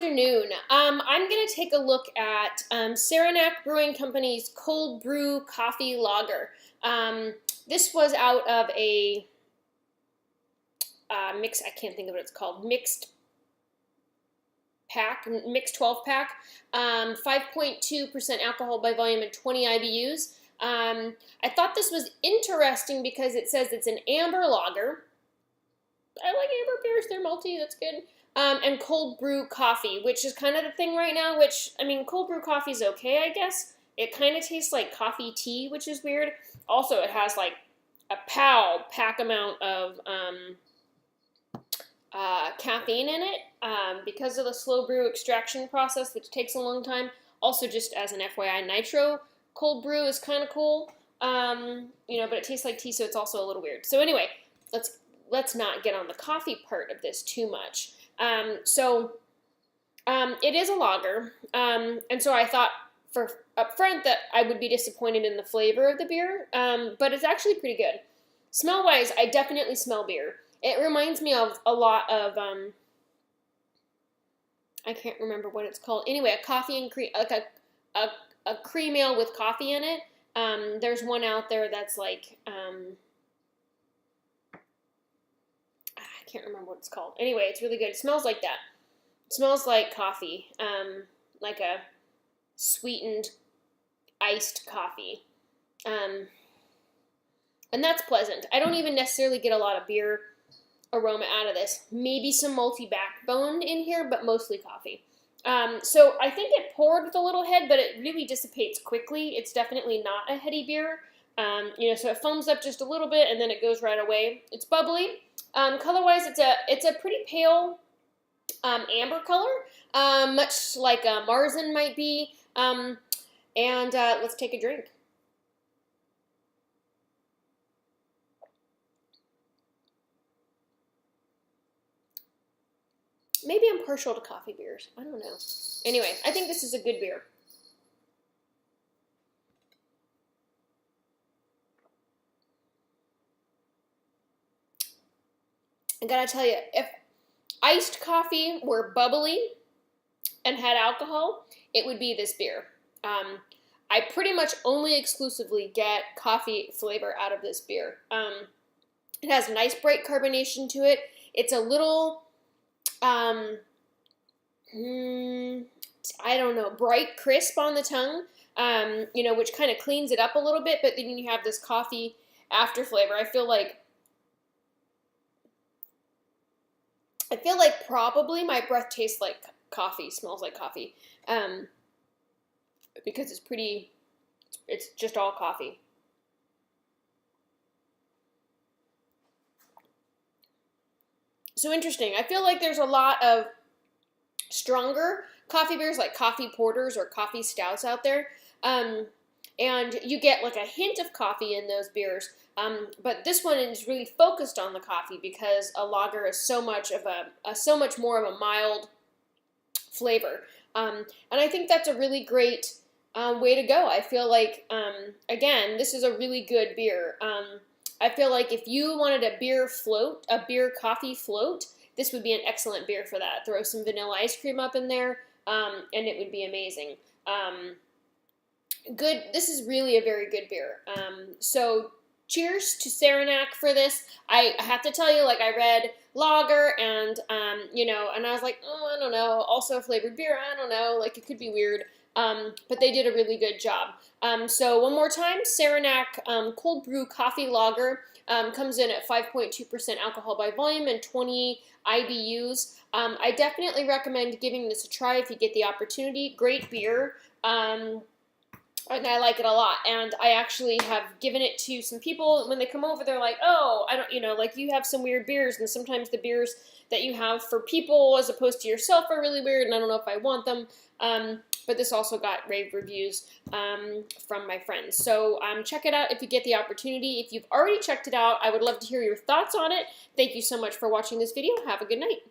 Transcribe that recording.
afternoon. I'm going to take a look at Saranac Brewing Company's Cold Brew Coffee Lager. This was out of a I can't think of what it's called, mixed 12 pack, 5.2% alcohol by volume and 20 IBUs. I thought this was interesting because it says it's an amber lager. I like amber beers, they're malty, that's good. And cold brew coffee, which is kind of the thing right now, which, I mean, cold brew coffee is okay, I guess. It kind of tastes like coffee tea, which is weird. Also, it has like a pack amount of caffeine in it because of the slow brew extraction process, which takes a long time. Also, just as an FYI, nitro cold brew is kind of cool, you know, but it tastes like tea, so it's also a little weird. So anyway, let's not get on the coffee part of this too much. It is a lager, and so I thought for up front that I would be disappointed in the flavor of the beer, but it's actually pretty good. Smell-wise, I definitely smell beer. It reminds me of a lot of, I can't remember what it's called. Anyway, a coffee and cream, like a cream ale with coffee in it. There's one out there that's like, I can't remember what it's called. Anyway, it's really good. It smells like that. It smells like coffee, like a sweetened iced coffee. And that's pleasant. I don't even necessarily get a lot of beer aroma out of this. Maybe some malty backbone in here, but mostly coffee. So I think it poured with a little head, but it really dissipates quickly. It's definitely not a heady beer. You know, so it foams up just a little bit and then it goes right away. It's bubbly. Color-wise, it's a pretty pale amber color, much like a Marzen might be. Let's take a drink. Maybe I'm partial to coffee beers. I don't know. Anyway, I think this is a good beer. I gotta tell you, if iced coffee were bubbly and had alcohol, it would be this beer. I pretty much only exclusively get coffee flavor out of this beer. It has nice bright carbonation to it. It's a little, I don't know, bright crisp on the tongue, you know, which kind of cleans it up a little bit, but then you have this coffee after flavor. I feel like probably my breath tastes like coffee, smells like coffee, because it's just all coffee. So interesting. I feel like there's a lot of stronger coffee beers like coffee porters or coffee stouts out there, and you get like a hint of coffee in those beers. But this one is really focused on the coffee because a lager is so much more of a mild flavor. And I think that's a really great way to go. I feel like, again, this is a really good beer. I feel like if you wanted a beer coffee float, this would be an excellent beer for that. Throw some vanilla ice cream up in there, and it would be amazing. Good. This is really a very good beer. So cheers to Saranac for this. I have to tell you, like, I read lager and, you know, and I was like, oh, I don't know, also flavored beer, I don't know, like, it could be weird, but they did a really good job. So one more time, Saranac Cold Brew Coffee Lager comes in at 5.2% alcohol by volume and 20 IBUs. I definitely recommend giving this a try if you get the opportunity. Great beer. And I like it a lot, and I actually have given it to some people. When they come over, they're like, oh, I don't, you know, like, you have some weird beers, and sometimes the beers that you have for people as opposed to yourself are really weird, and I don't know if I want them, but this also got rave reviews from my friends. So check it out if you get the opportunity. If you've already checked it out, I would love to hear your thoughts on it. Thank you so much for watching this video. Have a good night.